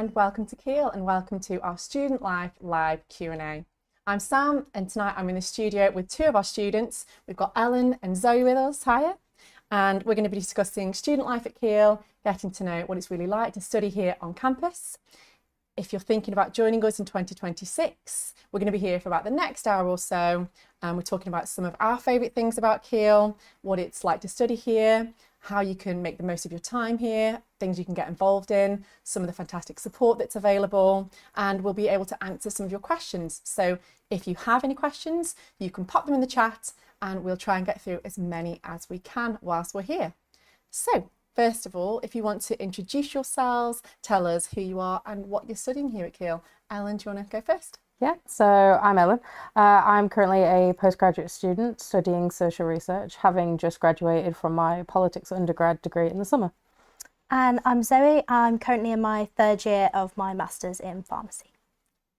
and welcome to Keele and welcome to our Student Life Live Q&A. I'm Sam and tonight I'm in the studio with two of our students. We've got Ellen and Zoe with us. Hiya. And we're going to be discussing student life at Keele, getting to know what it's really like to study here on campus. If you're thinking about joining us in 2026, we're going to be here for about the next hour or so. We're talking about some of our favourite things about Keele, what it's like to study here, how you can make the most of your time here, things you can get involved in, some of the fantastic support that's available, and we'll be able to answer some of your questions. So if you have any questions, you can pop them in the chat and we'll try and get through as many as we can whilst we're here. So first of all, if you want to introduce yourselves, tell us who you are and what you're studying here at Keele. Ellen, do you want to go first? Yeah, so I'm Ellen. I'm currently a postgraduate student studying social research, having just graduated from my politics undergrad degree in the summer. And I'm Zoe. I'm currently in my third year of my Masters in Pharmacy.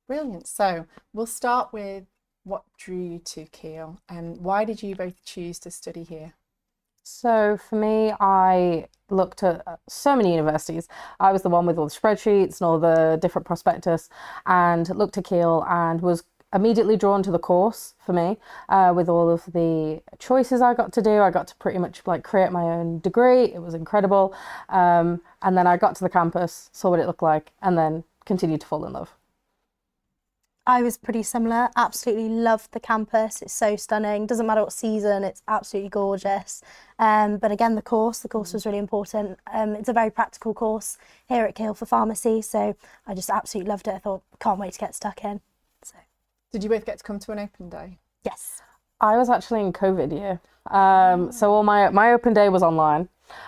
Brilliant. So we'll start with what drew you to Keele and why did you both choose to study here? So for me, I looked at so many universities. I was the one with all the spreadsheets and all the different prospectus and looked at Keele and was immediately drawn to the course for me with all of the choices I got to do. I got to pretty much like create my own degree. It was incredible. And then I got to the campus, saw what it looked like, and then continued to fall in love. I was pretty similar. Absolutely loved the campus. It's so stunning. Doesn't matter what season, it's absolutely gorgeous. But again, the course was really important. It's a very practical course here at Keele for pharmacy. So I just absolutely loved it. I thought, can't wait to get stuck in. So. Did you both get to come to an open day? Yes. I was actually in COVID year. So all my open day was online.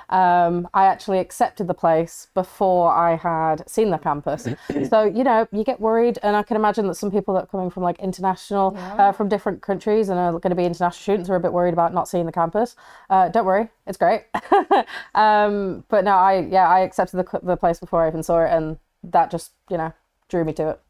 I actually accepted the place before I had seen the campus. So, you know, you get worried, and I can imagine that some people that are coming from like international, from different countries and are going to be international students are a bit worried about not seeing the campus. Don't worry, it's great. But no, I accepted the place before I even saw it, and that just, you know, drew me to it.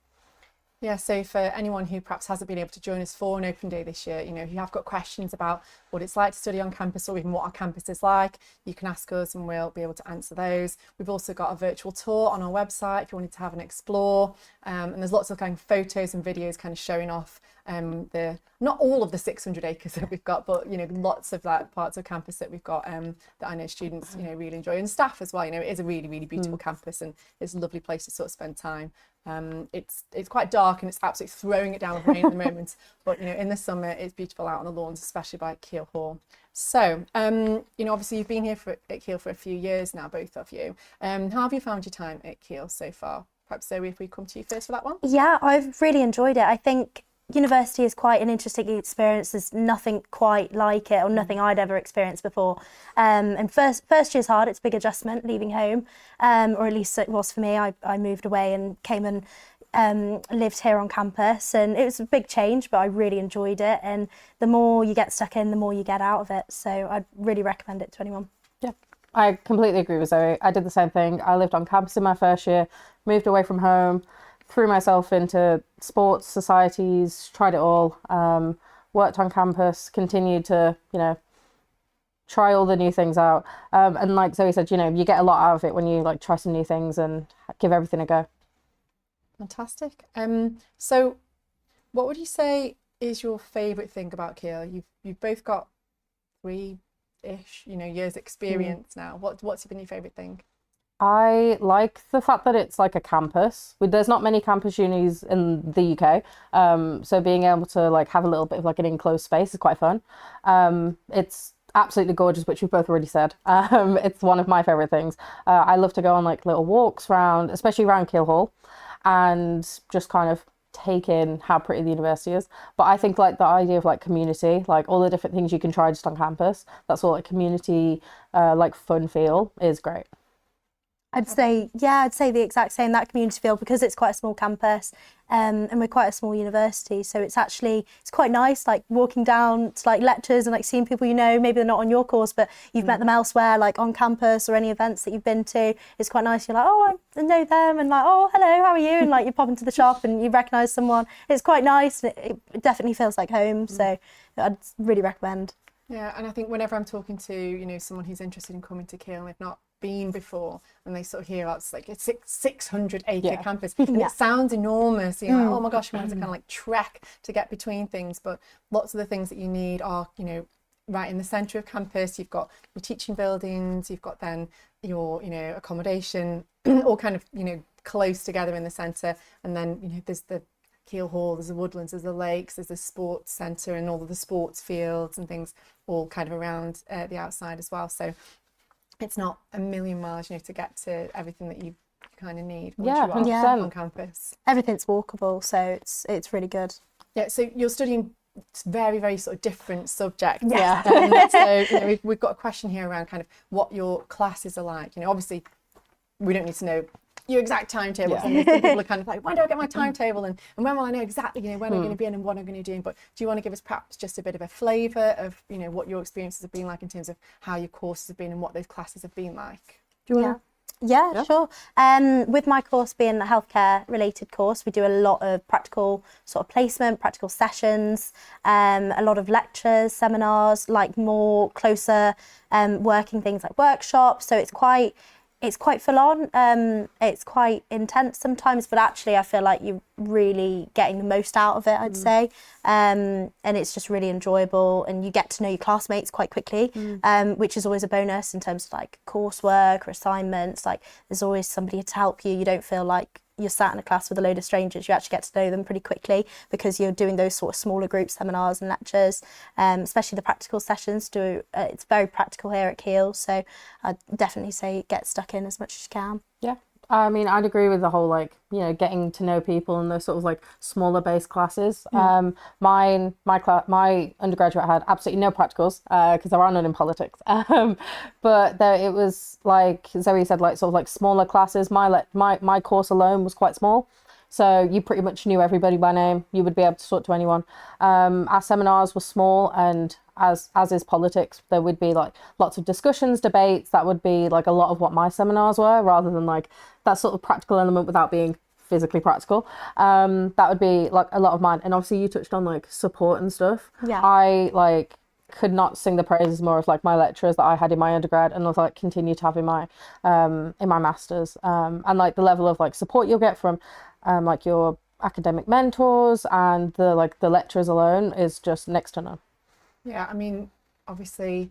Yeah, so for anyone who perhaps hasn't been able to join us for an open day this year, you know, if you have got questions about what it's like to study on campus or even what our campus is like, you can ask us and we'll be able to answer those. We've also got a virtual tour on our website if you wanted to have an explore. And there's lots of kind of photos and videos kind of showing off not all of the 600 acres that we've got, but, you know, lots of like parts of campus that we've got that I know students, you know, really enjoy, and staff as well. You know, it is a really, really beautiful campus and it's a lovely place to sort of spend time. It's quite dark and it's absolutely throwing it down with rain at the moment, but, you know, in the summer it's beautiful out on the lawns, especially by Keele Hall. So, you know, obviously you've been here at Keele for a few years now, both of you. How have you found your time at Keele so far? Perhaps Zoe, if we come to you first for that one. Yeah, I've really enjoyed it. I think university is quite an interesting experience. There's nothing quite like it, or nothing I'd ever experienced before. And first year's hard. It's a big adjustment leaving home, or at least it was for me. I moved away and came and lived here on campus, and it was a big change, but I really enjoyed it. And the more you get stuck in, the more you get out of it. So I'd really recommend it to anyone. Yeah, I completely agree with Zoe. I did the same thing. I lived on campus in my first year, moved away from home, threw myself into sports, societies, tried it all, worked on campus, continued to, you know, try all the new things out. And like Zoe said, you know, you get a lot out of it when you like try some new things and give everything a go. Fantastic. So what would you say is your favourite thing about Keele? You've both got 3-ish, you know, years experience now. What's been your favourite thing? I like the fact that it's like a campus. There's not many campus unis in the UK, so being able to like have a little bit of like an enclosed space is quite fun. It's absolutely gorgeous, which we've both already said. It's one of my favourite things. I love to go on like little walks around, especially around Keele Hall, and just kind of take in how pretty the university is. But I think like the idea of like community, like all the different things you can try just on campus, that's all like community, like fun feel is great. I'd say the exact same, that community feel, because it's quite a small campus, and we're quite a small university, so it's quite nice, like walking down to like lectures and like seeing people, you know, maybe they're not on your course, but you've met them elsewhere, like on campus or any events that you've been to. It's quite nice. You're like, oh, I know them, and like, oh, hello, how are you? And like you pop into the shop and you recognise someone. It's quite nice. It definitely feels like home, so I'd really recommend. Yeah, and I think whenever I'm talking to, you know, someone who's interested in coming to Keele and they've not been before and they sort of hear about it's like a 600-acre Yeah. campus, and it sounds enormous, you know, like, oh my gosh, we have to kind Mm. of like trek to get between things, but lots of the things that you need are, you know, right in the centre of campus. You've got your teaching buildings, you've got then your, you know, accommodation, all kind of, you know, close together in the centre, and then, you know, there's the Keele Hall, there's the woodlands, there's the lakes, there's the sports centre and all of the sports fields and things all kind of around the outside as well. So it's not a million miles, you know, to get to everything that you kind of need once Yeah, you are 100%. on campus. Everything's walkable, so it's really good. Yeah, so you're studying very, very sort of different subjects. Yeah. So, you know, we've got a question here around kind of what your classes are like. You know, obviously, we don't need to know your exact timetables. Yeah. And some people are kind of like, when do I get my timetable? And when will I know exactly, you know, when I'm going to be in and what I'm going to be doing? But do you want to give us perhaps just a bit of a flavour of, you know, what your experiences have been like in terms of how your courses have been and what those classes have been like? Do you want to? Yeah, sure. With my course being a healthcare related course, we do a lot of practical sort of placement, practical sessions, a lot of lectures, seminars, like more closer working things like workshops. So it's quite full on. It's quite intense sometimes, but actually I feel like you're really getting the most out of it, I'd say. And it's just really enjoyable, and you get to know your classmates quite quickly, which is always a bonus in terms of like coursework or assignments. Like there's always somebody to help you. You don't feel like you're sat in a class with a load of strangers. You actually get to know them pretty quickly because you're doing those sort of smaller group seminars and lectures, especially the practical sessions. It's very practical here at Keele, so I'd definitely say get stuck in as much as you can. Yeah. I mean, I'd agree with the whole, like, you know, getting to know people and those sort of like smaller based classes. My undergraduate had absolutely no practicals because there are none in politics. But there, it was like Zoe said, like sort of like smaller classes. My course alone was quite small. So you pretty much knew everybody by name. You would be able to talk to anyone. Our seminars were small, and as is politics, there would be like lots of discussions, debates. That would be like a lot of what my seminars were, rather than like that sort of practical element without being physically practical. That would be like a lot of mine. And obviously you touched on like support and stuff. Yeah. I like could not sing the praises more of like my lecturers that I had in my undergrad and also like continue to have in my masters, and like the level of like support you'll get from like your academic mentors and the lecturers alone is just next to none. Yeah, I mean, obviously,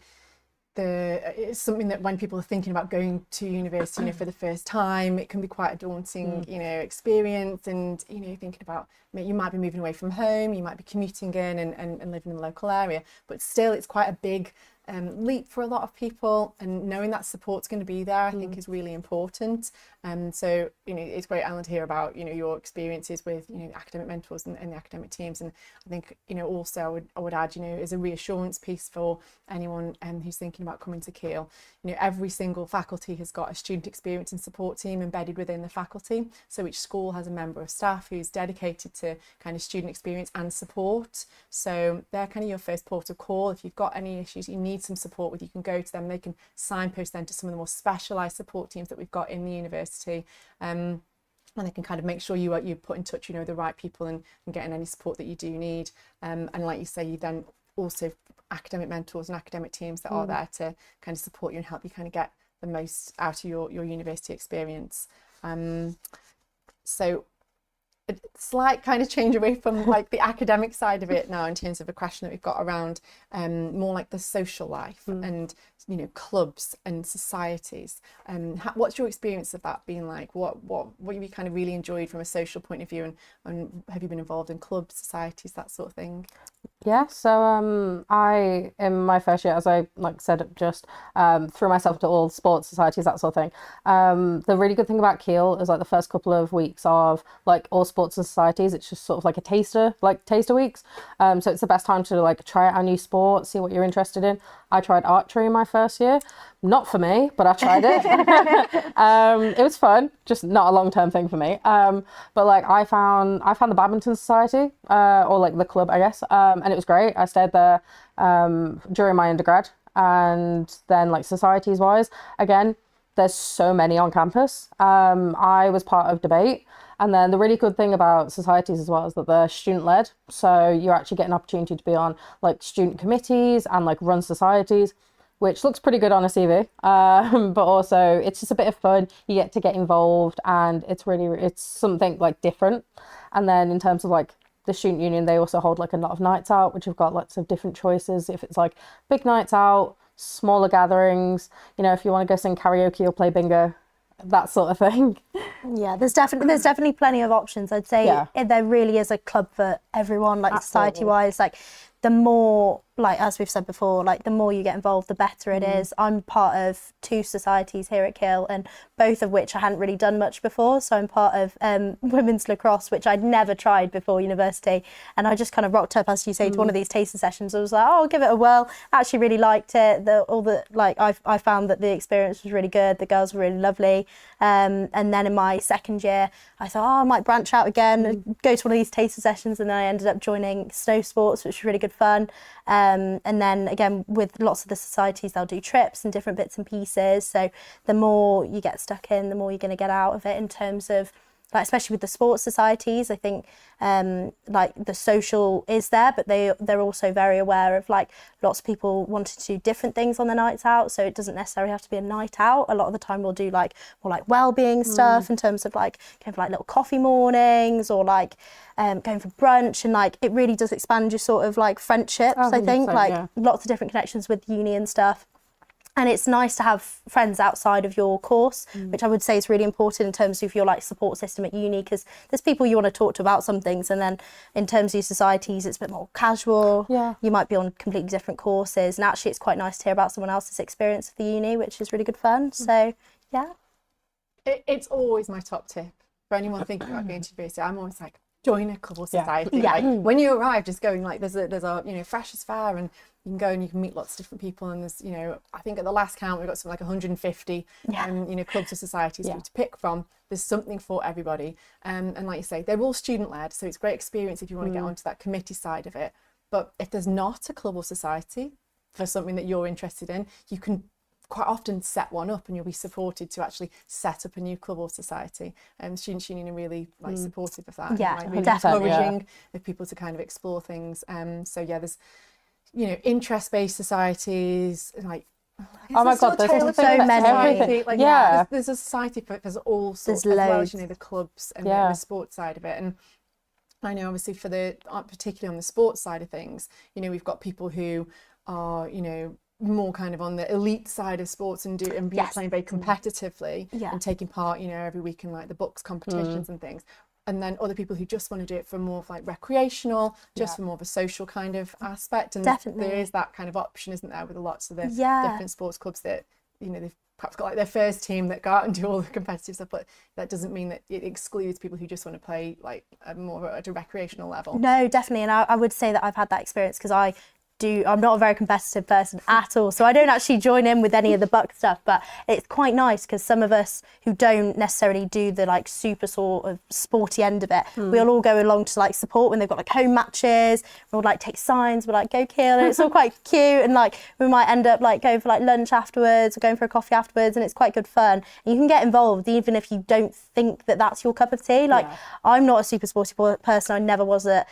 it's something that when people are thinking about going to university, you know, for the first time, it can be quite a daunting, you know, experience. And, you know, thinking about, you might be moving away from home, you might be commuting in and living in the local area, but still it's quite a big leap for a lot of people, and knowing that support's going to be there, I think, is really important. So, you know, it's great, Alan, to hear about, you know, your experiences with, you know, academic mentors and the academic teams. And I think, you know, also I would add, you know, as a reassurance piece for anyone who's thinking about coming to Keele, you know, every single faculty has got a student experience and support team embedded within the faculty. So each school has a member of staff who's dedicated to kind of student experience and support. So they're kind of your first port of call. If you've got any issues you need some support with, you can go to them. They can signpost them to some of the more specialised support teams that we've got in the university. And they can kind of make sure you put in touch, you know, the right people and getting any support that you do need. And like you say, you then also academic mentors and academic teams that are there to kind of support you and help you kind of get the most out of your university experience. So a slight kind of change away from like the academic side of it now, in terms of a question that we've got around more like the social life and, you know, clubs and societies. What's your experience of that been like? What have you kind of really enjoyed from a social point of view, and have you been involved in clubs, societies, that sort of thing? Yeah, so I, in my first year, as I like said, just threw myself to all sports societies, that sort of thing. The really good thing about Keele is like the first couple of weeks of like all sports and societies, it's just sort of like a taster weeks. So it's the best time to like try out a new sport, see what you're interested in. I tried archery in my first year. Not for me, but I tried it. It was fun, just not a long-term thing for me. But like I found the badminton society, or like the club, I guess, and it was great. I stayed there during my undergrad, and then like societies wise, again, there's so many on campus. I was part of debate. And then the really good thing about societies as well is that they're student-led. So you actually get an opportunity to be on like student committees and like run societies. which looks pretty good on a CV. But also it's just a bit of fun. You get to get involved, and it's something like different. And then in terms of like the student union, they also hold like a lot of nights out, which have got lots of different choices. If it's like big nights out, smaller gatherings, if you want to go sing karaoke or play bingo, that sort of thing. Yeah, there's definitely plenty of options. I'd say there really is a club for everyone, like society wise. Like the more, like as we've said before, like the more you get involved, the better it is. I'm part of 2 societies here at Keele, and both of which I hadn't really done much before. So I'm part of women's lacrosse, which I'd never tried before university, and I just kind of rocked up, as you say, to one of these taster sessions. I was like, oh, I'll give it a whirl. Actually really liked it. I found that the experience was really good. The girls were really lovely. And then in my second year, I thought, I might branch out again, go to one of these taster sessions, and then I ended up joining snow sports, which was really good fun. And then again, with lots of the societies, they'll do trips and different bits and pieces. So the more you get stuck in, the more you're going to get out of it in terms of, like, especially with the sports societies. I think like the social is there, but they're also very aware of like lots of people wanting to do different things on the nights out. So it doesn't necessarily have to be a night out. A lot of the time we'll do like more like well-being stuff in terms of like going for like little coffee mornings, or like going for brunch, and like it really does expand your sort of like friendships. I think like lots of different connections with uni and stuff. And it's nice to have friends outside of your course, which I would say is really important in terms of your like support system at uni, because there's people you want to talk to about some things, and then in terms of your societies, it's a bit more casual. Yeah. You might be on completely different courses, and actually it's quite nice to hear about someone else's experience of the uni, which is really good fun. So yeah. It's always my top tip for anyone thinking about going to university. I'm always like, join a club or society. Yeah. Like, when you arrive, just going like there's a freshers fair, and you can go and you can meet lots of different people, and there's I think at the last count we've got something like 150 clubs or societies for you to pick from. There's something for everybody, and like you say, they're all student led, so it's a great experience if you want to get onto that committee side of it. But if there's not a club or society for something that you're interested in, you can quite often set one up, and you'll be supported to actually set up a new club or society. And Student Union are really like supportive of that. Yeah, like, really definitely. encouraging of people to kind of explore things. So yeah, there's interest-based societies, like oh my god, there's so many. like, there's a society for all sorts, There's as well loads. as the clubs and the sports side of it. And I know obviously for particularly on the sports side of things, we've got people who are more kind of on the elite side of sports and playing very competitively and taking part every week in like the books competitions and things. And then other people who just want to do it for more of like recreational, just for more of a social kind of aspect. And Definitely. there is that kind of option, isn't there, with lots of the different sports clubs that, they've perhaps got like their first team that go out and do all the competitive stuff, but that doesn't mean that it excludes people who just want to play like more at a recreational level. No, definitely. And I would say that I've had that experience because I'm not a very competitive person at all, so I don't actually join in with any of the buck stuff, but it's quite nice because some of us who don't necessarily do the like super sort of sporty end of it, we'll all go along to like support when they've got like home matches. We'll like take signs, we'll like go Keele, and it's all quite cute, and like we might end up like going for like lunch afterwards or going for a coffee afterwards, and it's quite good fun. And you can get involved even if you don't think that that's your cup of tea. Like I'm not a super sporty person, I never was at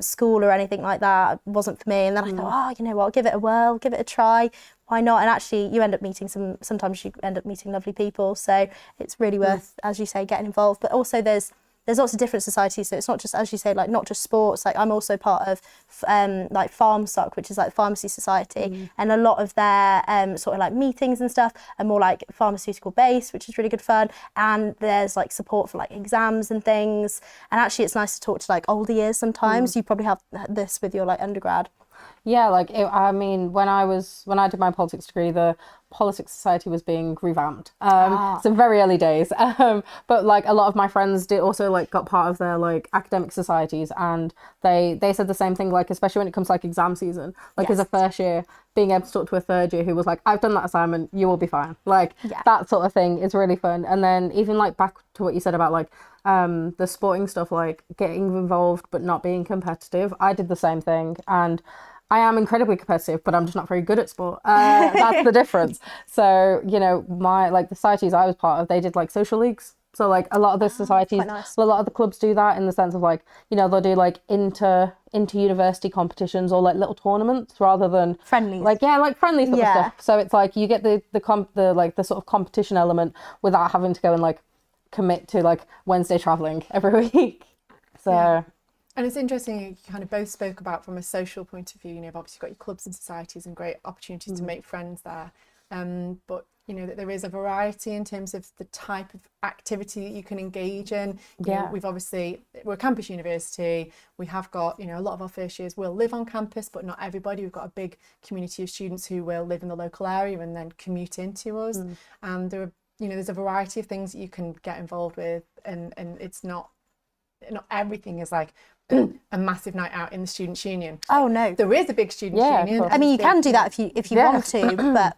school or anything like that. It wasn't for me, and then I thought, you know what, give it a whirl, give it a try, why not? And actually you end up meeting sometimes you end up meeting lovely people, so it's really worth, as you say, getting involved. But also there's lots of different societies, so it's not just, as you say, like not just sports. Like I'm also part of like FarmSoc, which is like the pharmacy society, and a lot of their sort of like meetings and stuff are more like pharmaceutical based, which is really good fun. And there's like support for like exams and things, and actually it's nice to talk to like older years sometimes. You probably have this with your like undergrad. Yeah, like I mean, when I did my politics degree, the politics society was being revamped. So very early days. But like a lot of my friends did also like got part of their like academic societies, and they said the same thing. Like especially when it comes to like exam season, like as a first year, being able to talk to a third year who was like, I've done that assignment, you will be fine. Like that sort of thing is really fun. And then even like back to what you said about like the sporting stuff, like getting involved but not being competitive. I did the same thing, and I am incredibly competitive, but I'm just not very good at sport. That's the difference. So, my, like the societies I was part of, they did like social leagues. So like a lot of the societies, quite nice. a lot of the clubs do that in the sense of like, you know, they'll do like inter-university competitions or like little tournaments rather than Friendlies. like, yeah, like friendly sort of Yeah. stuff. So it's like you get the like the sort of competition element without having to go and like commit to like Wednesday traveling every week. So Yeah. And it's interesting, you kind of both spoke about from a social point of view, you know, you've obviously got your clubs and societies and great opportunities to make friends there. But, you know, that there is a variety in terms of the type of activity that you can engage in. You know, we're a campus university. We have got, you know, a lot of our first years will live on campus, but not everybody. We've got a big community of students who will live in the local area and then commute into us. And there are, you know, there's a variety of things that you can get involved with, and it's not everything is like a massive night out in the students' union. Oh no. There is a big students' Yeah, of union. course. I mean, you can do that if you Yeah. want to, but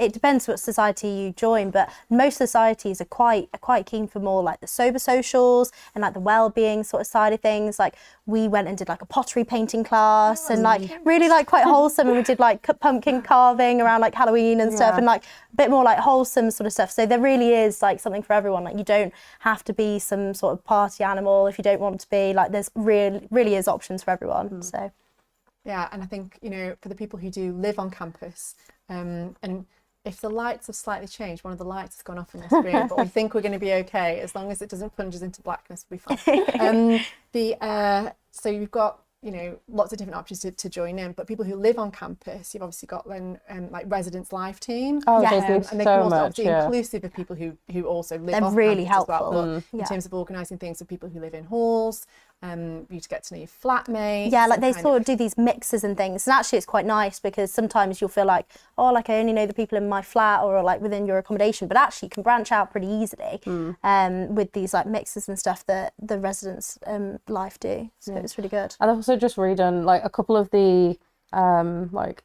it depends what society you join. But most societies are quite keen for more like the sober socials and like the well-being sort of side of things. Like we went and did like a pottery painting class and like really like quite wholesome, and we did like pumpkin carving around like Halloween and stuff, and like a bit more like wholesome sort of stuff. So there really is like something for everyone. Like you don't have to be some sort of party animal if you don't want to be. Like there's really is options for everyone. So. Yeah, and I think, you know, for the people who do live on campus, and if the lights have slightly changed, one of the lights has gone off in this room, but we think we're going to be okay as long as it doesn't plunge us into blackness, we'll be fine. So you've got, you know, lots of different options to join in, but people who live on campus, you've obviously got then like residents life team. Oh, Yeah. they do And they so can also much, obviously yeah. inclusive of people who also live They're on really campus as well. helpful. But in terms of organising things for people who live in halls, you to get to know your flatmates. Yeah, like and they kind sort of do these mixes and things. And actually it's quite nice because sometimes you'll feel like, oh, like I only know the people in my flat or like within your accommodation. But actually you can branch out pretty easily with these like mixes and stuff that the residents life do. So it's really good. I've also just redone like a couple of the like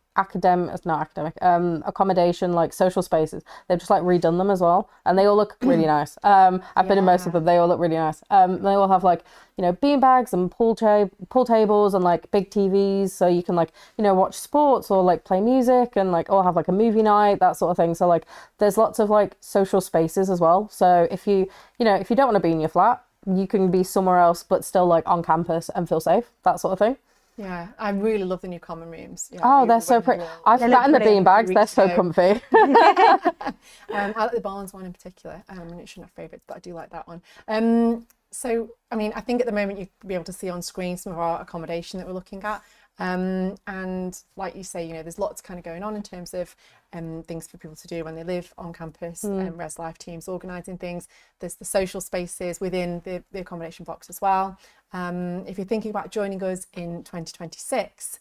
accommodation like social spaces. They've just like redone them as well, and they all look really nice. I've been in most of them. They all look really nice. They all have like, you know, bean bags and pool tables and like big TVs, so you can like, you know, watch sports or like play music and like or have like a movie night, that sort of thing. So like there's lots of like social spaces as well. So if you know, if you don't want to be in your flat, you can be somewhere else but still like on campus and feel safe, that sort of thing. Yeah, I really love the new common rooms. Yeah, Oh, they're so pretty. I've sat in the bean bags. They're so comfy. I like the Barnes one in particular. It shouldn't have favourites, but I do like that one. So, I mean, I think at the moment you'll be able to see on screen some of our accommodation that we're looking at. And like you say, you know, there's lots kind of going on in terms of things for people to do when they live on campus, Res Life teams organising things. There's the social spaces within the accommodation box as well. If you're thinking about joining us in 2026,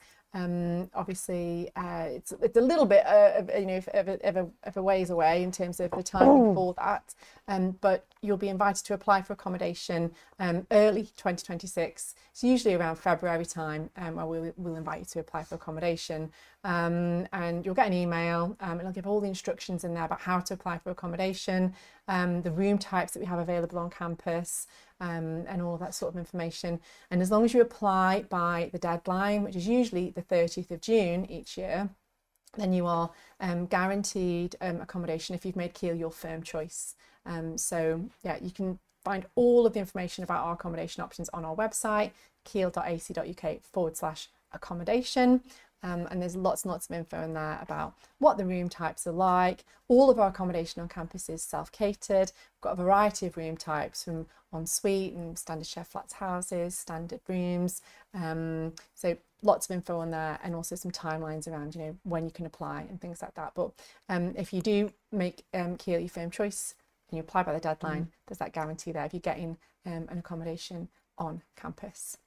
obviously it's a little bit of a ways away in terms of the timing for that, but you'll be invited to apply for accommodation early 2026. It's usually around February time where we'll invite you to apply for accommodation, and you'll get an email. It'll give all the instructions in there about how to apply for accommodation, the room types that we have available on campus, and all that sort of information. And as long as you apply by the deadline, which is usually the 30th of June each year, then you are guaranteed accommodation if you've made Keele your firm choice. So yeah, you can find all of the information about our accommodation options on our website, keele.ac.uk/accommodation. And there's lots and lots of info in there about what the room types are like. All of our accommodation on campus is self-catered. We've got a variety of room types, from ensuite and standard share flats houses, standard rooms. So lots of info on there, and also some timelines around, you know, when you can apply and things like that. But if you do make Keele your firm choice and you apply by the deadline, there's that guarantee there if you're getting an accommodation on campus.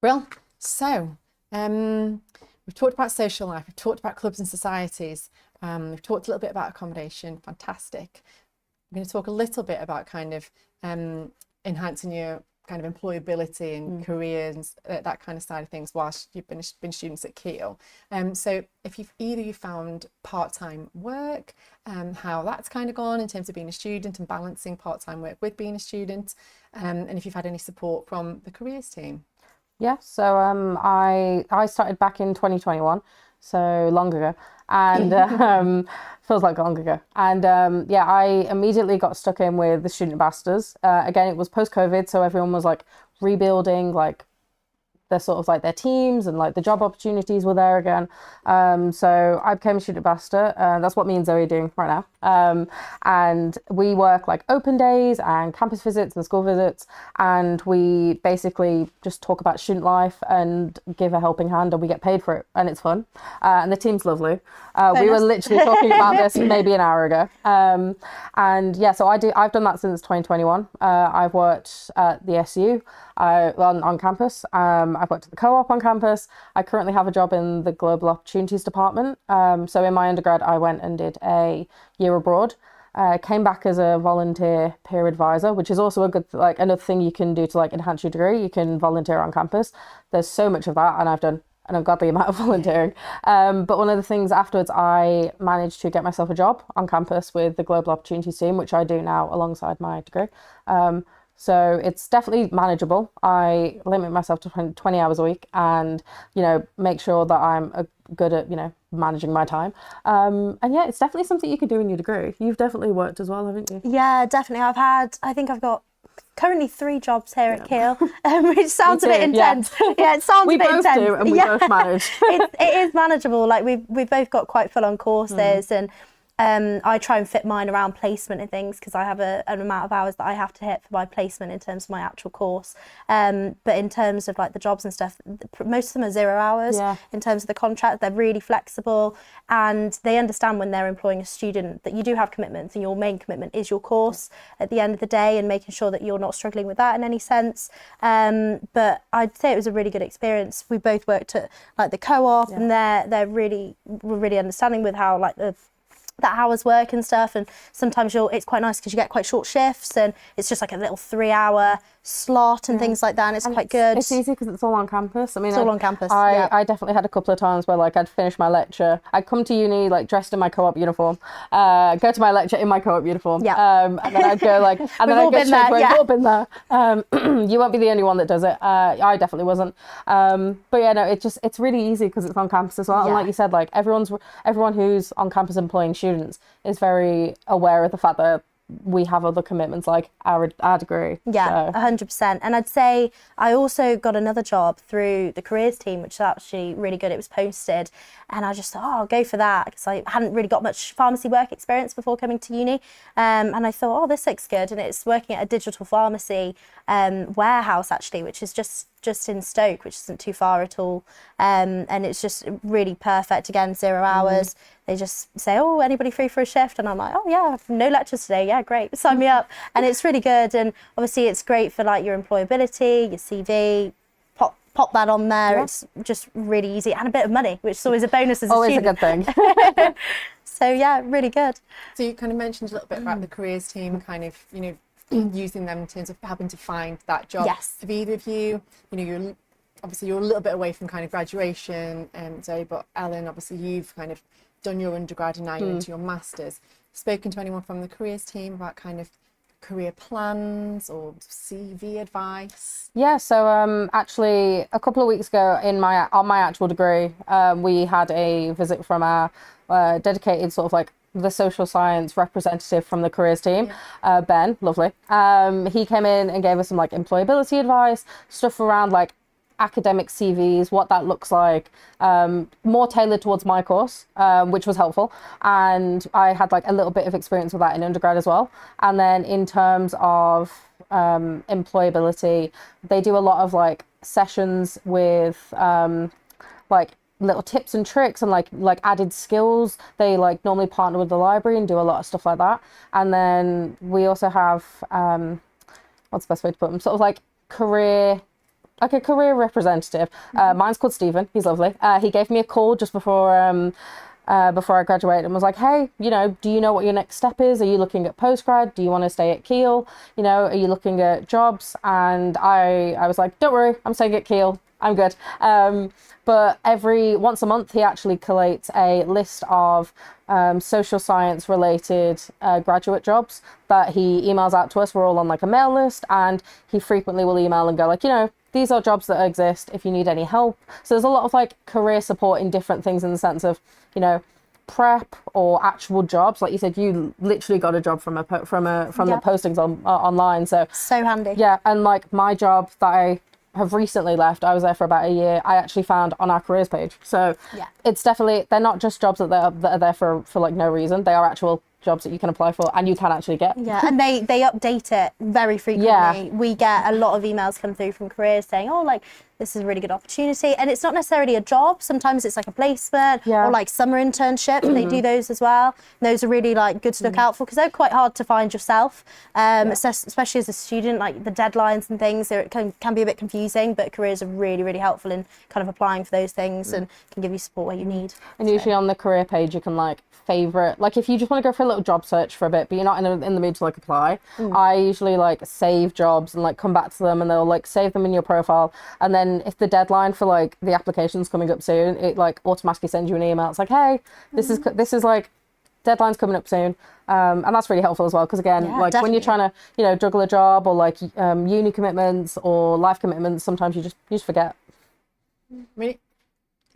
Well, so we've talked about social life, we've talked about clubs and societies, we've talked a little bit about accommodation. Fantastic. I'm going to talk a little bit about kind of enhancing your kind of employability and careers, that kind of side of things whilst you've been students at Keele. So if you've found part-time work, how that's kind of gone in terms of being a student and balancing part-time work with being a student, and if you've had any support from the careers team. Yeah, so I started back in 2021, so long ago, and feels like long ago. And yeah, I immediately got stuck in with the student ambassadors. Again, it was post-COVID, so everyone was like rebuilding like their sort of like their teams, and like the job opportunities were there again. So I became a student ambassador. That's what me and Zoe are doing right now. And we work like open days and campus visits and school visits, and we basically just talk about student life and give a helping hand, and we get paid for it, and it's fun. And the team's lovely. We were literally talking about this maybe an hour ago. And yeah, so I've done that since 2021. I've worked at the SU on campus. I've worked at the co-op on campus. I currently have a job in the Global Opportunities Department. So in my undergrad, I went and did a year abroad. Came back as a volunteer peer advisor, which is also a good, like, another thing you can do to like enhance your degree. You can volunteer on campus. There's so much of that, and I've done an ungodly amount of volunteering. But one of the things afterwards, I managed to get myself a job on campus with the Global Opportunities team, which I do now alongside my degree. So it's definitely manageable. I limit myself to 20 hours a week, and, you know, make sure that I'm good at, you know, managing my time. And yeah, it's definitely something you could do in your degree. You've definitely worked as well, haven't you? Yeah, definitely. I think I've got currently 3 jobs here at Keele, which sounds a bit intense. Yeah, it sounds a bit intense. We both do, and we both manage. It is manageable. Like we've both got quite full on courses, and I try and fit mine around placement and things, because I have an amount of hours that I have to hit for my placement in terms of my actual course. But in terms of like the jobs and stuff, most of them are 0 hours. Yeah. In terms of the contract, they're really flexible, and they understand when they're employing a student that you do have commitments, and your main commitment is your course at the end of the day, and making sure that you're not struggling with that in any sense. But I'd say it was a really good experience. We both worked at like the co-op, and were really understanding with how like that hours work and stuff, and sometimes it's quite nice because you get quite short shifts, and it's just like a little 3-hour slot and things like that, and it's quite good. It's easy because it's all on campus. I mean, it's all on campus. I definitely had a couple of times where like I'd finish my lecture, I'd come to uni like dressed in my co-op uniform, go to my lecture in my co-op uniform, and then I'd go like, and then I'd go straight away. We've all been there. You won't be the only one that does it. I definitely wasn't. But yeah, no, it's really easy because it's on campus as well. And like you said, like everyone who's on campus employing students is very aware of the fact that we have other commitments like our degree. Yeah, 100%. And I'd say I also got another job through the careers team, which is actually really good. It was posted, and I just thought, I'll go for that, because I hadn't really got much pharmacy work experience before coming to uni. And I thought, this looks good. And it's working at a digital pharmacy warehouse, actually, which is just in Stoke, which isn't too far at all. And it's just really perfect. Again, 0 hours. They just say, anybody free for a shift? And I'm like, yeah, no lectures today. Yeah, great, sign me up. And it's really good. And obviously it's great for like your employability, your CV, pop that on there. Yeah. It's just really easy, and a bit of money, which is always a bonus as a student. Always a good thing. So yeah, really good. So you kind of mentioned a little bit about the careers team, kind of, you know, using them in terms of helping to find that job. Yes. Have either of you, you know, you're a little bit away from kind of graduation, Zoe, but Ellen, obviously you've kind of done your undergrad and now you're into your masters. Spoken to anyone from the careers team about kind of career plans or CV advice? Yeah, so actually a couple of weeks ago on my actual degree, we had a visit from our dedicated sort of like the social science representative from the careers team, Ben, lovely. He came in and gave us some like employability advice, stuff around like academic CVs, what that looks like, more tailored towards my course, which was helpful. And I had like a little bit of experience with that in undergrad as well. And then in terms of employability, they do a lot of like sessions with like little tips and tricks and like added skills. They like normally partner with the library and do a lot of stuff like that. And then we also have what's the best way to put them, sort of like a career representative. Mine's called Stephen. He's lovely. He gave me a call just before I graduated and was like, hey, you know, do you know what your next step is? Are you looking at postgrad? Do you want to stay at Keele? You know, are you looking at jobs? And I was like, don't worry, I'm staying at Keele. I'm good. But once a month, he actually collates a list of social science related graduate jobs that he emails out to us. We're all on like a mail list, and he frequently will email and go like, you know, these are jobs that exist if you need any help. So there's a lot of like career support in different things, in the sense of, you know, prep or actual jobs, like you said, you literally got a job from the postings online. So handy. yeah, and like my job that I have recently left, I was there for about a year, I actually found on our careers page. So Yeah. it's definitely, they're not just jobs that are there for like no reason. They are actual jobs that you can apply for and you can actually get. Yeah, and they update it very frequently. Yeah. We get a lot of emails come through from careers saying, oh, like, this is a really good opportunity. And it's not necessarily a job. Sometimes it's like a placement or like summer internship. They do those as well. And those are really like good to look out for because they're quite hard to find yourself, especially as a student, like the deadlines and things, it can be a bit confusing, but careers are really, really helpful in kind of applying for those things and can give you support where you need. And usually on the career page, you can like favorite, like if you just want to go for a little job search for a bit, but you're not in the mood to like apply, I usually like save jobs and like come back to them and they'll like save them in your profile. And then if the deadline for like the application's coming up soon, it like automatically sends you an email. It's like, hey, this is like deadline's coming up soon. And that's really helpful as well. Because again, like definitely. when you're trying to, juggle a job or like uni commitments or life commitments, sometimes you just forget. I mean,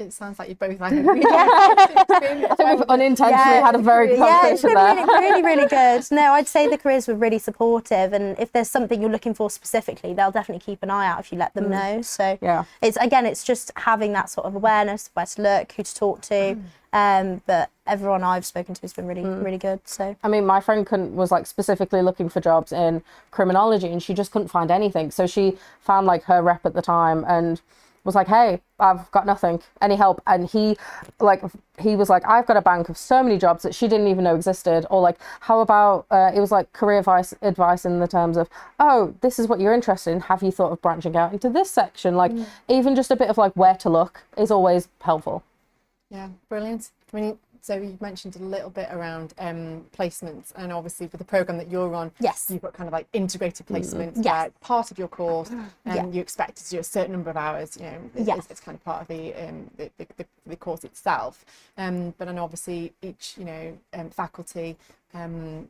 it sounds like you both like a really experience. I think we've unintentionally had a very good conversation yeah, there. it's been really, really good. No, I'd say the careers were really supportive, and if there's something you're looking for specifically, they'll definitely keep an eye out if you let them know. So Yeah. it's just having that sort of awareness, where to look, who to talk to. But everyone I've spoken to has been really, really good. So I mean, my friend was like specifically looking for jobs in criminology and she just couldn't find anything. So she found like her rep at the time and was like, hey, I've got nothing, any help? And he was like, I've got a bank of so many jobs that she didn't even know existed. Or like, how about, it was like career advice in the terms of, oh, this is what you're interested in. Have you thought of branching out into this section? Like even just a bit of like where to look is always helpful. Yeah, brilliant. I mean, so you mentioned a little bit around placements, and obviously for the program that you're on, Yes. you've got kind of like integrated placements. Yes. Where part of your course, and you expect to do a certain number of hours. It's kind of part of the course itself. But then obviously each faculty,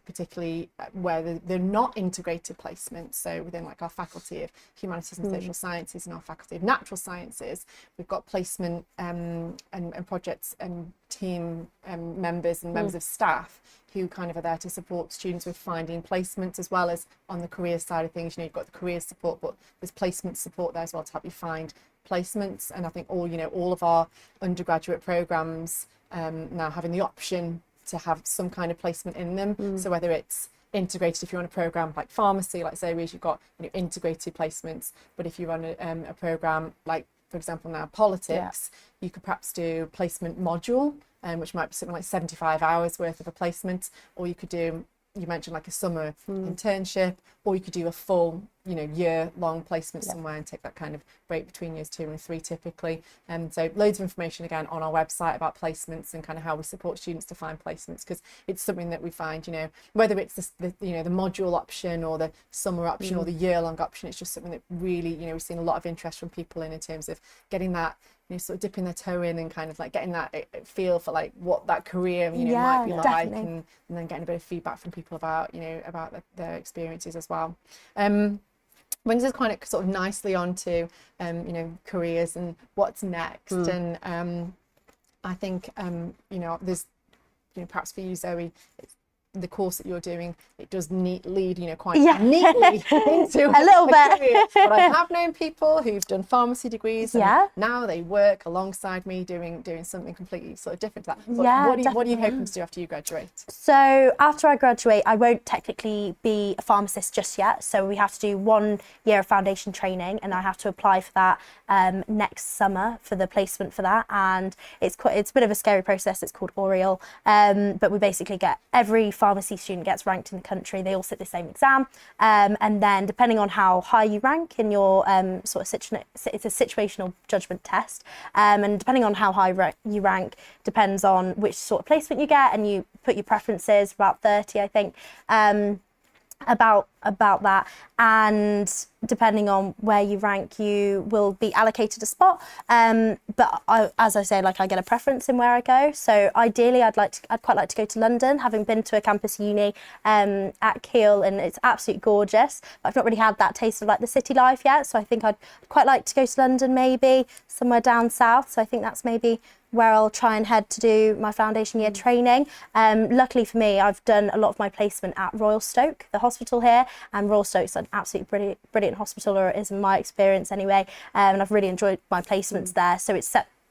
particularly where they're not integrated placements. So within like our faculty of humanities and social sciences and our faculty of natural sciences, we've got placement and projects and team members and members of staff who kind of are there to support students with finding placements, as well as on the career side of things. You've got the career support, but there's placement support there as well to help you find placements. And I think all of our undergraduate programs now having the option to have some kind of placement in them. So whether it's integrated, if you're on a program like pharmacy, like Zoe's, you've got integrated placements. But if you're on a program like, for example, now politics, you could perhaps do placement module, which might be something like 75 hours worth of a placement, or you could do, you mentioned like a summer internship, or you could do a full year-long placement somewhere and take that kind of break between years 2 and 3 typically. So loads of information again on our website about placements and kind of how we support students to find placements, because it's something that we find, whether it's the module option or the summer option or the year-long option, it's just something that really, we've seen a lot of interest from people in terms of getting that, sort of dipping their toe in and kind of like getting that feel for like what that career might be like, and then getting a bit of feedback from people about about their experiences as well. Brings us kind of sort of nicely onto careers and what's next. And I think there's perhaps for you, Zoe, the course that you're doing, it does lead quite neatly into a little bit. career. But I have known people who've done pharmacy degrees and now they work alongside me doing something completely sort of different to that. But what are you hoping to do after you graduate? So after I graduate, I won't technically be a pharmacist just yet. So we have to do 1 year of foundation training, and I have to apply for that next summer for the placement for that. And it's a bit of a scary process. It's called Oriel, but we basically get every pharmacy student gets ranked in the country. They all sit the same exam, and then depending on how high you rank in your it's a situational judgment test, and depending on how high you rank depends on which sort of placement you get, and you put your preferences, about 30 I think. About about that, and depending on where you rank, you will be allocated a spot. But as I say, like, I get a preference in where I go. So ideally, I'd quite like to go to London, having been to a campus uni at Keele, and it's absolutely gorgeous. But I've not really had that taste of like the city life yet. So I think I'd quite like to go to London, maybe somewhere down south. So I think that's maybe where I'll try and head to do my foundation year training. Luckily for me, I've done a lot of my placement at Royal Stoke, the hospital here, and Royal Stoke's an absolutely brilliant hospital, or it is in my experience anyway, and I've really enjoyed my placements there. So it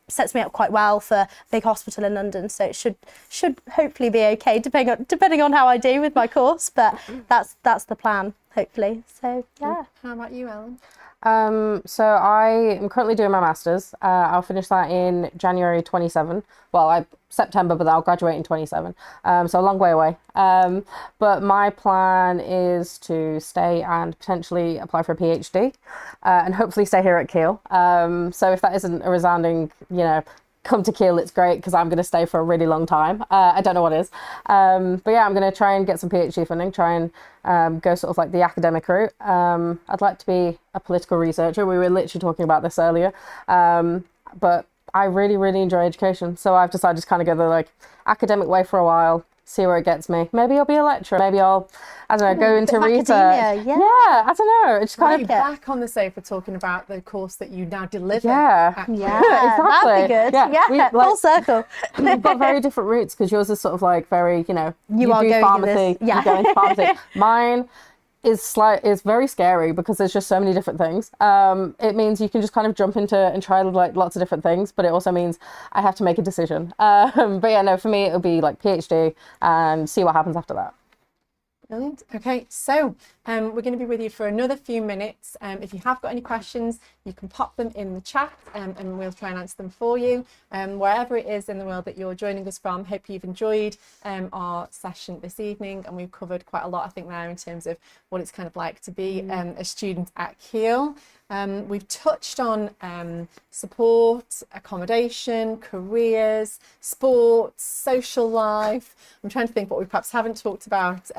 sets me up quite well for a big hospital in London. So it should hopefully be okay, depending on how I do with my course. But that's the plan, hopefully. So yeah. How about you, Ellen? So I am currently doing my master's. I'll finish that in January 27. Well, September, but I'll graduate in 27. So a long way away. But my plan is to stay and potentially apply for a PhD, and hopefully stay here at Keele. So if that isn't a resounding, come to Keele, it's great, because I'm going to stay for a really long time. I don't know what is. But yeah, I'm going to try and get some PhD funding, try and go sort of like the academic route. I'd like to be a political researcher. We were literally talking about this earlier. But I really, really enjoy education. So I've decided to kind of go the like academic way for a while, see where it gets me. Maybe I'll be a lecturer. Maybe I'll, I don't know, go into research. Academia, yeah. I don't know. It's kind of back on the sofa talking about the course that you now deliver. Exactly. That'd be good. Yeah, full circle. We've got very different routes, because yours is sort of like very, you are do going pharmacy, in this, you go into pharmacy. Mine is very scary, because there's just so many different things. It means you can just kind of jump into and try like lots of different things, but it also means I have to make a decision. But yeah, no, for me it'll be like PhD and see what happens after that. Brilliant. Okay, so we're going to be with you for another few minutes. If you have got any questions, you can pop them in the chat, and we'll try and answer them for you. Wherever it is in the world that you're joining us from, hope you've enjoyed our session this evening, and we've covered quite a lot, I think, there in terms of what it's kind of like to be a student at Keele. We've touched on support, accommodation, careers, sports, social life. I'm trying to think what we perhaps haven't talked about.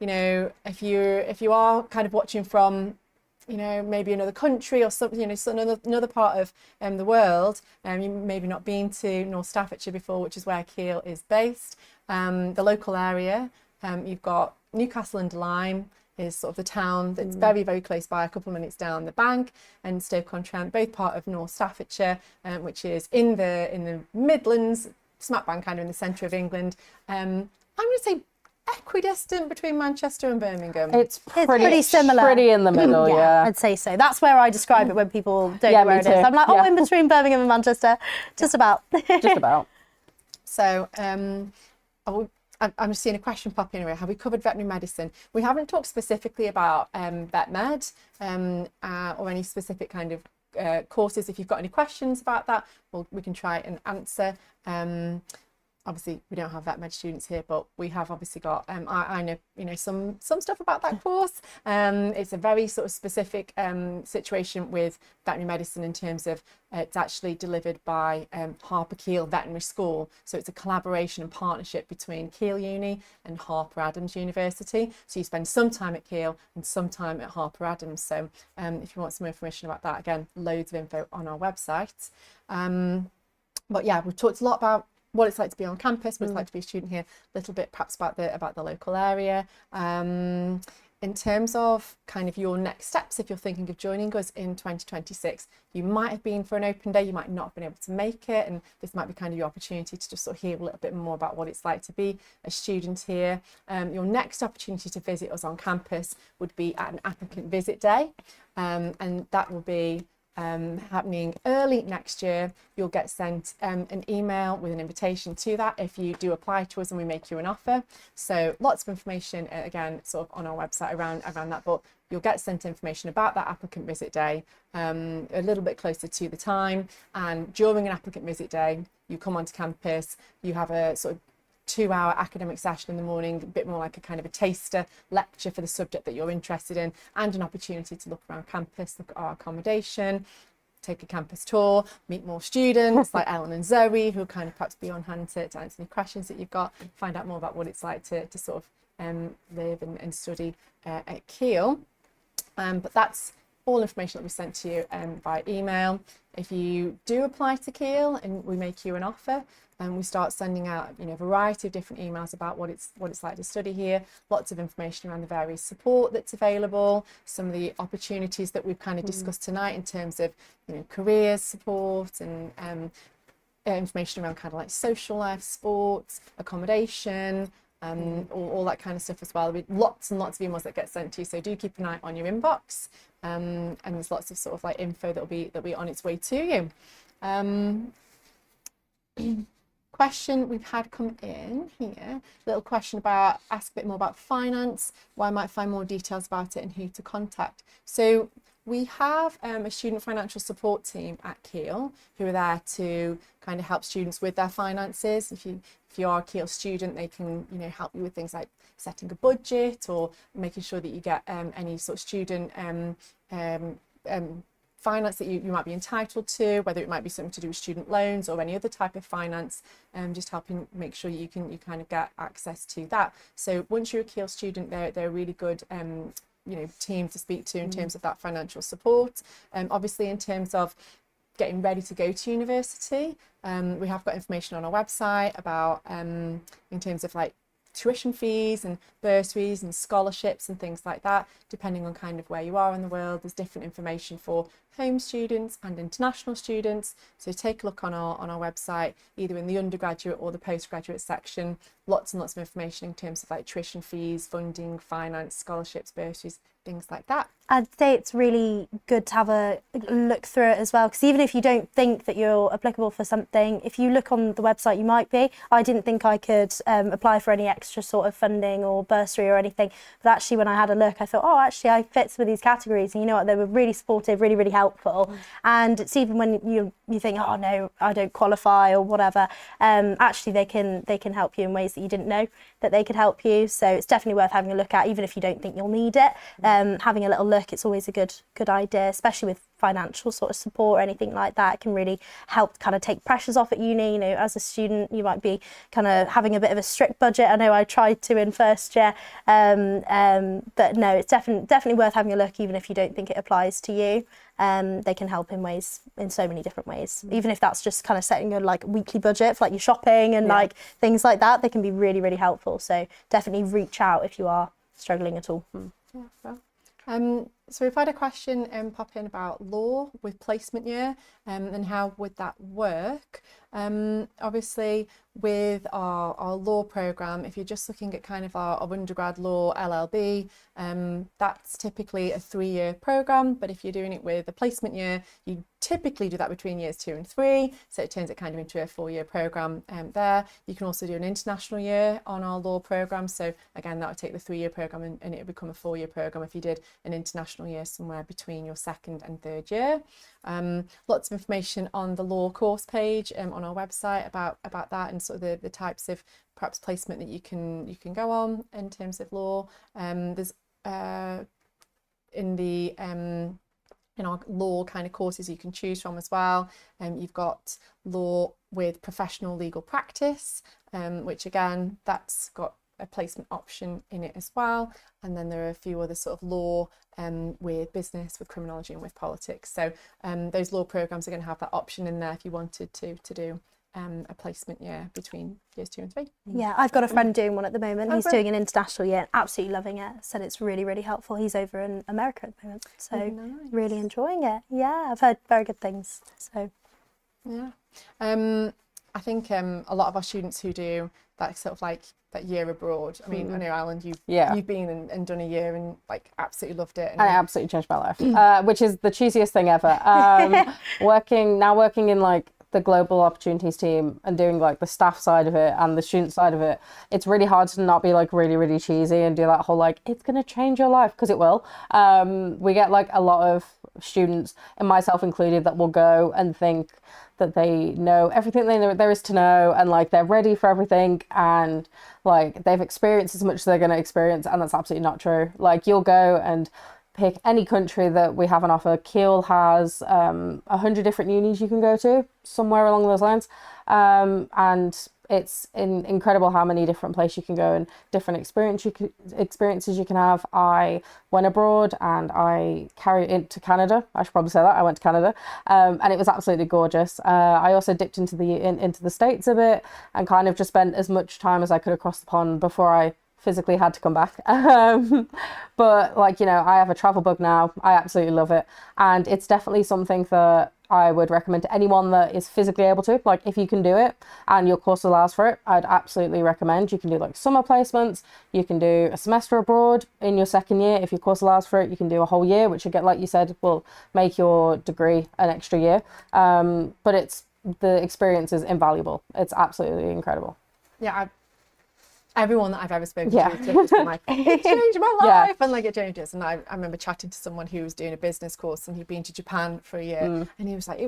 If you are kind of watching from, maybe another country or something, another part of the world, you maybe not been to North Staffordshire before, which is where Keele is based. The local area, you've got Newcastle under Lyme is sort of the town that's very, very close by, a couple of minutes down the bank, and Stoke-on-Trent, both part of North Staffordshire, which is in the Midlands, smack bang kind of in the centre of England. I'm going to say equidistant between Manchester and Birmingham. It's pretty similar. Pretty in the middle, yeah. I'd say so. That's where I describe it when people don't know where it is. I'm like, in between Birmingham and Manchester, just about. Just about. So, I'm just seeing a question pop in here. Have we covered veterinary medicine? We haven't talked specifically about vet med or any specific kind of courses. If you've got any questions about that, we can try and answer. Obviously, we don't have vet med students here, but we have obviously got, I know, some stuff about that course. It's a very sort of specific situation with veterinary medicine in terms of it's actually delivered by Harper Keele Veterinary School. So it's a collaboration and partnership between Keele Uni and Harper Adams University. So you spend some time at Keele and some time at Harper Adams. So if you want some information about that, again, loads of info on our website. But yeah, we've talked a lot about what it's like to be on campus, what it's like to be a student here, a little bit perhaps about the local area. In terms of kind of your next steps, if you're thinking of joining us in 2026, you might have been for an open day, you might not have been able to make it, and this might be kind of your opportunity to just sort of hear a little bit more about what it's like to be a student here. Your next opportunity to visit us on campus would be at an applicant visit day, and that will be happening early next year. You'll get sent an email with an invitation to that if you do apply to us and we make you an offer. So lots of information again sort of on our website around that, but you'll get sent information about that applicant visit day a little bit closer to the time. And during an applicant visit day, you come onto campus, you have a sort of 2-hour academic session in the morning, a bit more like a kind of a taster lecture for the subject that you're interested in, and an opportunity to look around campus, look at our accommodation, take a campus tour, meet more students like Ellen and Zoe, who will kind of perhaps be on hand to answer any questions that you've got, find out more about what it's like to sort of live and study at Keele. But that's all information that we sent to you by email. If you do apply to Keele and we make you an offer, and we start sending out, a variety of different emails about what it's like to study here, lots of information around the various support that's available, some of the opportunities that we've kind of discussed tonight in terms of, careers support and information around kind of like social life, sports, accommodation, all that kind of stuff as well. With lots and lots of emails that get sent to you, so do keep an eye on your inbox. And there's lots of sort of like info that'll be on its way to you. Question we've had come in here, little question about, ask a bit more about finance, where I might find more details about it and who to contact. So we have a student financial support team at Keele who are there to kind of help students with their finances. If you are a Keele student, they can help you with things like setting a budget or making sure that you get any sort of student finance that you might be entitled to, whether it might be something to do with student loans or any other type of finance, just helping make sure you kind of get access to that. So once you're a Keele student, they're a really good team to speak to in terms of that financial support. Obviously in terms of getting ready to go to university, we have got information on our website about in terms of like tuition fees and bursaries and scholarships and things like that, depending on kind of where you are in the world. There's different information for home students and international students, so take a look on our website, either in the undergraduate or the postgraduate section. Lots and lots of information in terms of like tuition fees, funding, finance, scholarships, bursaries, things like that. I'd say it's really good to have a look through it as well, because even if you don't think that you're applicable for something, if you look on the website you might be. I didn't think I could apply for any extra sort of funding or bursary or anything, but actually when I had a look I thought, oh, actually I fit some of these categories, and you know what, they were really supportive, really helpful. And it's even when you think, oh no, I don't qualify or whatever, actually they can help you in ways that you didn't know that they could help you. So it's definitely worth having a look at, even if you don't think you'll need it. Having a little look, it's always a good idea, especially with financial sort of support or anything like that. It can really help kind of take pressures off at uni. As a student you might be kind of having a bit of a strict budget. I know I tried to in first year, but no, it's definitely worth having a look, even if you don't think it applies to you. They can help in so many different ways, even if that's just kind of setting a like weekly budget for like your shopping and like things like that. They can be really helpful, so definitely reach out if you are struggling at all. Yeah, well. So we've had a question pop in about law with placement year and how would that work. Obviously with our law programme, if you're just looking at kind of our undergrad law LLB, that's typically a 3-year programme, but if you're doing it with a placement year, you typically do that between years 2 and 3, so it turns it kind of into a 4-year programme there. You can also do an international year on our law programme, so again that would take the 3-year programme and it would become a 4-year programme if you did an international year somewhere between your 2nd and 3rd year. Lots of information on the law course page on our website about that and sort of the types of perhaps placement that you can go on in terms of law. There's in our law kind of courses you can choose from as well. You've got law with professional legal practice, which again that's got a placement option in it as well, and then there are a few other sort of law with business, with criminology and with politics. So those law programs are going to have that option in there if you wanted to do a placement year between years 2 and 3. Yeah, I've got a friend doing one at the moment. He's great. doing an international year, absolutely loving it. Said it's really helpful. He's over in America at the moment, so Nice. really enjoying it. Yeah, I've heard very good things. So yeah, I think a lot of our students who do that sort of like that year abroad. I mean, I know Alan, you've been and done a year and like absolutely loved it. And I absolutely changed my life, which is the cheesiest thing ever. Working in like the global opportunities team and doing like the staff side of it and the student side of it, it's really hard to not be like really cheesy and do that whole like it's gonna change your life, because it will. We get like a lot of students, and myself included, that will go and think that they know everything there is to know, and like they're ready for everything, and like they've experienced as much as they're going to experience, and that's absolutely not true. Like you'll go and pick any country that we have on offer. Keele has 100 different unis you can go to, somewhere along those lines. And it's incredible how many different places you can go and different experiences you can have. I went abroad and I carried into Canada. I should probably say that. I went to Canada, and it was absolutely gorgeous. I also dipped into the States a bit and kind of just spent as much time as I could across the pond before I physically had to come back. But like, you know, I have a travel bug now. I absolutely love it. And it's definitely something that I would recommend to anyone that is physically able to. Like, if you can do it and your course allows for it, I'd absolutely recommend. You can do like summer placements, you can do a semester abroad in your second year. If your course allows for it, you can do a whole year, which will get, like you said, will make your degree an extra year. But the experience is invaluable. It's absolutely incredible. Yeah, everyone that I've ever spoken Yeah. to has been like, it changed my Yeah. life, and like it changes. And I remember chatting to someone who was doing a business course, and he'd been to Japan for a year, and he was like,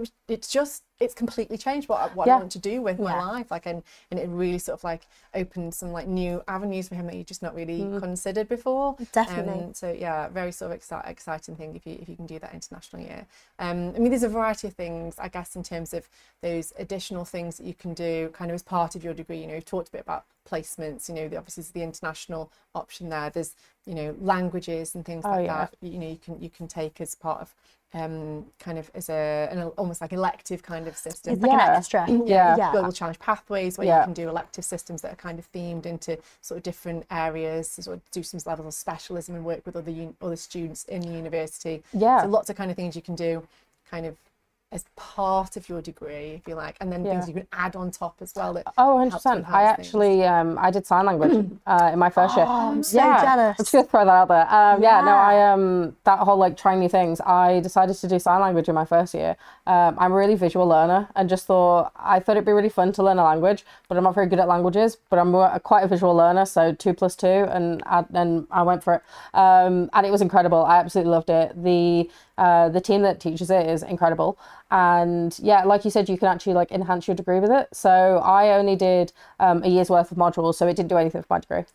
it's completely changed what I want to do with my life, like, and it really sort of like opened some like new avenues for him that you just not really considered before. Definitely. So yeah, very sort of exciting thing if you can do that international year. I mean, there's a variety of things, I guess, in terms of those additional things that you can do kind of as part of your degree. You know, we've talked a bit about placements, you know, obviously there's the international option there. There's, you know, languages and things like that, you know, you can take as part of kind of as an almost like elective kind of system. It's like an extra. Global Challenge Pathways, where you can do elective systems that are kind of themed into sort of different areas, to sort of do some levels of specialism and work with other students in the university. So lots of kind of things you can do kind of as part of your degree, if you like, and then things you can add on top as well. That 100%. I actually, I did sign language in my first year. I'm so jealous. I'm just gonna throw that out there. I that whole like trying new things. I decided to do sign language in my first year. I'm a really visual learner, and I thought it'd be really fun to learn a language, but I'm not very good at languages. But I'm quite a visual learner, so 2 + 2, and I went for it, and it was incredible. I absolutely loved it. The team that teaches it is incredible. And yeah, like you said, you can actually like enhance your degree with it. So I only did a year's worth of modules, so it didn't do anything for my degree.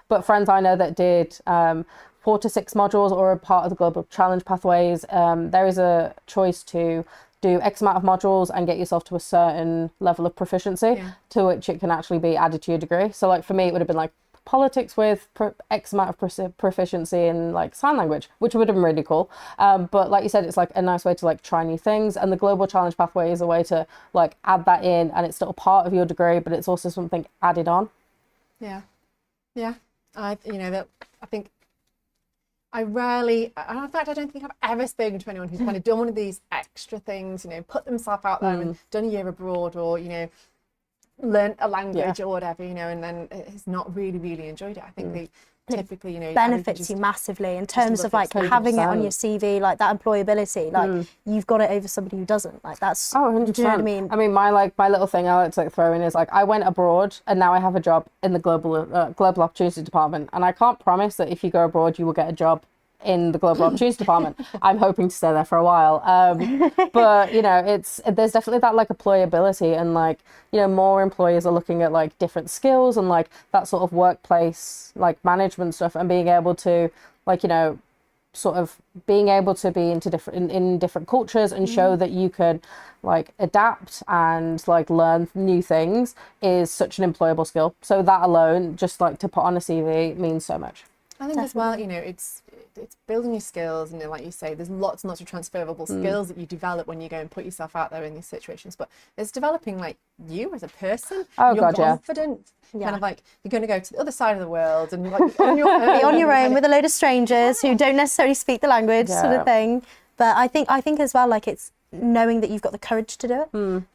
But friends I know that did 4 to 6 modules or a part of the Global Challenge Pathways, there is a choice to do X amount of modules and get yourself to a certain level of proficiency to which it can actually be added to your degree. So like for me, it would have been like politics with X amount of proficiency in like sign language, which would have been really cool. But like you said, it's like a nice way to like try new things, and the Global Challenge Pathway is a way to like add that in, and it's still a part of your degree, but it's also something added on. I think in fact, I don't think I've ever spoken to anyone who's kind of done one of these extra things, you know, put themselves out there and done a year abroad, or, you know, learn a language or whatever, you know, and then has not really enjoyed it. I think they typically, you know, benefits you massively in terms of like having it on your CV, like that employability, like you've got it over somebody who doesn't. Like that's 100%. Do you know what I mean? I mean, my little thing I like to like throw in is like I went abroad and now I have a job in the global opportunity department, and I can't promise that if you go abroad you will get a job in the global opportunities department. I'm hoping to stay there for a while, but you know, there's definitely that like employability, and like, you know, more employers are looking at like different skills and like that sort of workplace like management stuff, and being able to like, you know, sort of being able to be into different cultures and show that you can like adapt and like learn new things is such an employable skill. So that alone, just like to put on a CV, means so much. I think as well, you know, it's building your skills, and like you say, there's lots and lots of transferable skills that you develop when you go and put yourself out there in these situations. But it's developing like you as a person. You're confident, kind of like you're going to go to the other side of the world and like on your own, be on your own with a load of strangers who don't necessarily speak the language, sort of thing. But I think as well, like it's knowing that you've got the courage to do it.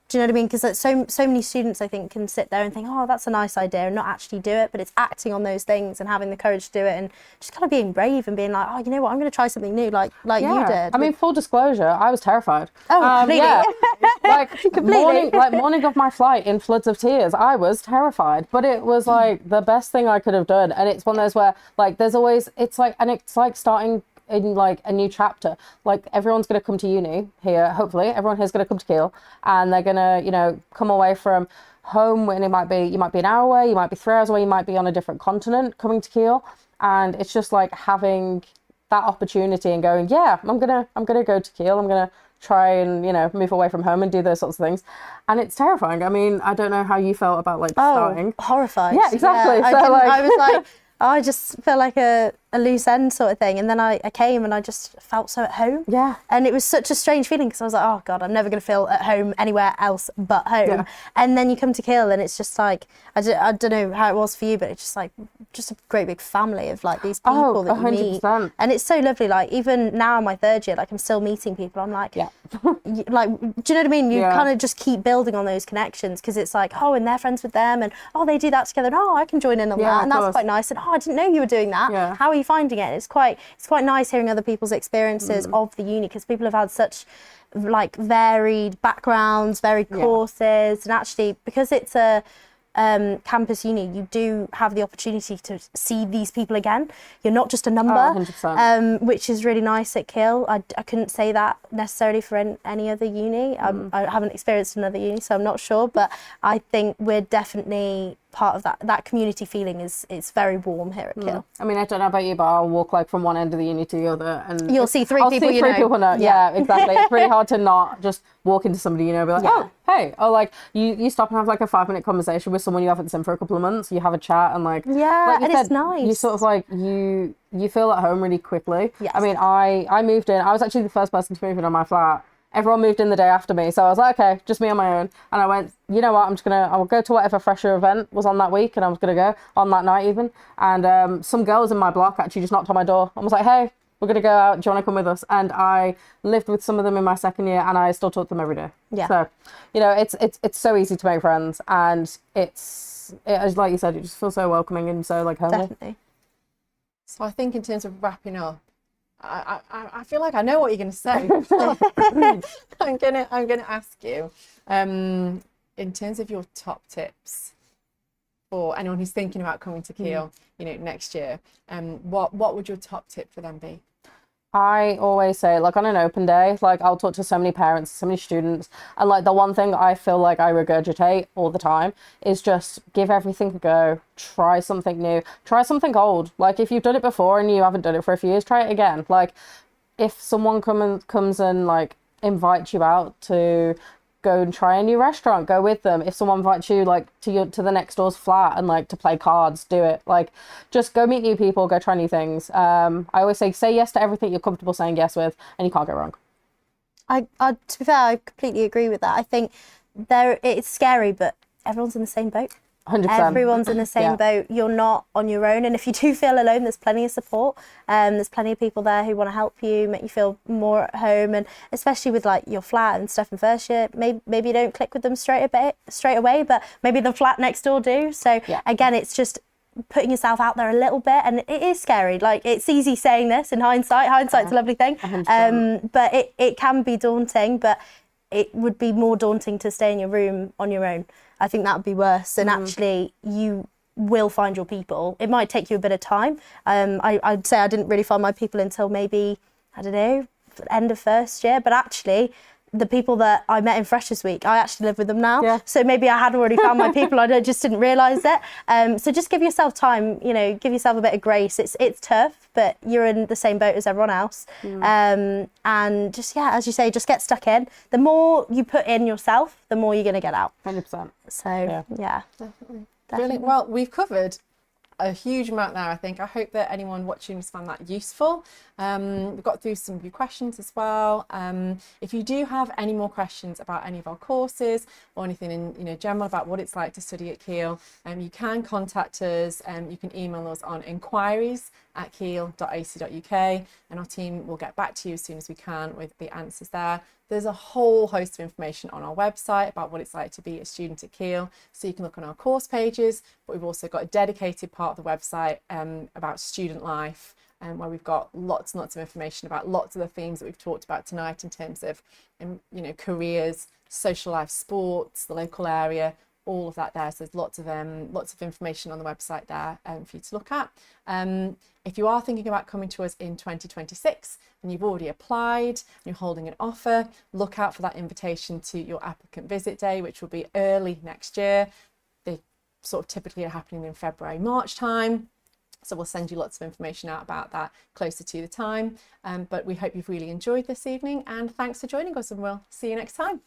Do you know what I mean? Because like, so many students, I think, can sit there and think, oh, that's a nice idea, and not actually do it. But it's acting on those things and having the courage to do it, and just kind of being brave and being like, oh, you know what, I'm going to try something new, like you did. I mean, full disclosure, I was terrified. Oh, completely. Yeah. Like morning of my flight, in floods of tears, I was terrified. But it was like the best thing I could have done. And it's one of those where like there's always, it's like starting in like a new chapter. Like everyone's going to come to uni here, hopefully everyone here's going to come to Keele, and they're going to, you know, come away from home, and you might be an hour away, you might be 3 hours away, you might be on a different continent coming to Keele, and it's just like having that opportunity and going, yeah, I'm gonna go to Keele. I'm gonna try and, you know, move away from home and do those sorts of things. And it's terrifying. I mean, I don't know how you felt about like starting. Horrified. Yeah, exactly. Yeah, So like I was like, I just felt like a loose end sort of thing. And then I came and I just felt so at home. Yeah. And it was such a strange feeling because I was like, oh God, I'm never going to feel at home anywhere else but home. Yeah. And then you come to Keele and it's just like, I don't know how it was for you, but it's just like, just a great big family of like these people that you meet. 100%. And it's so lovely. Like even now in my third year, like I'm still meeting people. I'm like, Yeah. like, do you know what I mean? You Yeah. kind of just keep building on those connections because it's like, oh, and they're friends with them and oh, they do that together and oh, I can join in on Yeah, that. of And that's course. quite nice. And oh, I didn't know you were doing that. Yeah. How are you finding it? It's quite nice hearing other people's experiences of the uni because people have had such like varied backgrounds, varied courses, and actually because it's a campus uni, you do have the opportunity to see these people again. You're not just a number, 100%. which is really nice at Keele. I couldn't say that necessarily for any other uni. I haven't experienced another uni, so I'm not sure, but I think we're definitely part of that community feeling is very warm here at Keele. I mean, I don't know about you, but I'll walk like from one end of the uni to the other, and You'll see three I'll people see you three know. people know. Yeah, exactly. It's really hard to not just walk into somebody you know, and be like, Yeah. oh, hey, or like you stop and have like a 5-minute conversation with someone you haven't seen for a couple of months. You have a chat and like Yeah, you and it's nice. You sort of like you feel at home really quickly. Yes. I mean, I moved in. I was actually the first person to move in on my flat. Everyone moved in the day after me, so I was like, okay, just me on my own. And I went, you know what, I'll go to whatever fresher event was on that week, and I was gonna go on that night even. And some girls in my block actually just knocked on my door and was like, hey, we're gonna go out, do you want to come with us? And I lived with some of them in my second year, and I still talk to them every day. Yeah. So, you know, it's so easy to make friends, and it's like you said, it just feels so welcoming and so like homely. Definitely. So I think in terms of wrapping up, I feel like I know what you're going to say. I'm gonna ask you, in terms of your top tips for anyone who's thinking about coming to Keele, you know, next year. What would your top tip for them be? I always say, like, on an open day, like, I'll talk to so many parents, so many students, and like the one thing I feel like I regurgitate all the time is just give everything a go, try something new, try something old. Like, if you've done it before and you haven't done it for a few years, try it again. Like, if someone comes and like invites you out to go and try a new restaurant, go with them. If someone invites you like to the next door's flat and like to play cards, do it. Like, just go meet new people, go try new things. I always say yes to everything you're comfortable saying yes with, and you can't go wrong. To be fair, I completely agree with that. I think it's scary, but everyone's in the same boat. 100%. Everyone's in the same boat. You're not on your own, and if you do feel alone, there's plenty of support. There's plenty of people there who want to help you, make you feel more at home, and especially with like your flat and stuff in first year, maybe you don't click with them straight away, but maybe the flat next door do. So again, it's just putting yourself out there a little bit, and it is scary. Like, it's easy saying this in hindsight. Hindsight's a lovely thing, but it can be daunting. But it would be more daunting to stay in your room on your own. I think that would be worse. And actually, you will find your people. It might take you a bit of time. I'd say I didn't really find my people until maybe, I don't know, end of first year. But actually, the people that I met in Freshers Week, I actually live with them now. Yeah. So maybe I had already found my people. I just didn't realise it. So just give yourself time. You know, give yourself a bit of grace. It's tough, but you're in the same boat as everyone else. And just, as you say, just get stuck in. The more you put in yourself, the more you're going to get out. 100%. So Definitely. Brilliant. Well, we've covered a huge amount there, I think. I hope that anyone watching has found that useful. We've got through some of your questions as well. If you do have any more questions about any of our courses or anything in general about what it's like to study at Keele, you can contact us. You can email us on inquiries@keele.ac.uk, and our team will get back to you as soon as we can with the answers there. There's a whole host of information on our website about what it's like to be a student at Keele, so you can look on our course pages, but we've also got a dedicated part of the website about student life, where we've got lots and lots of information about lots of the themes that we've talked about tonight in terms of careers, social life, sports, the local area, all of that there. So there's lots of information on the website there for you to look at. If you are thinking about coming to us in 2026 and you've already applied and you're holding an offer, look out for that invitation to your applicant visit day, which will be early next year. They sort of typically are happening in February, March time. So we'll send you lots of information out about that closer to the time. But we hope you've really enjoyed this evening, and thanks for joining us, and we'll see you next time.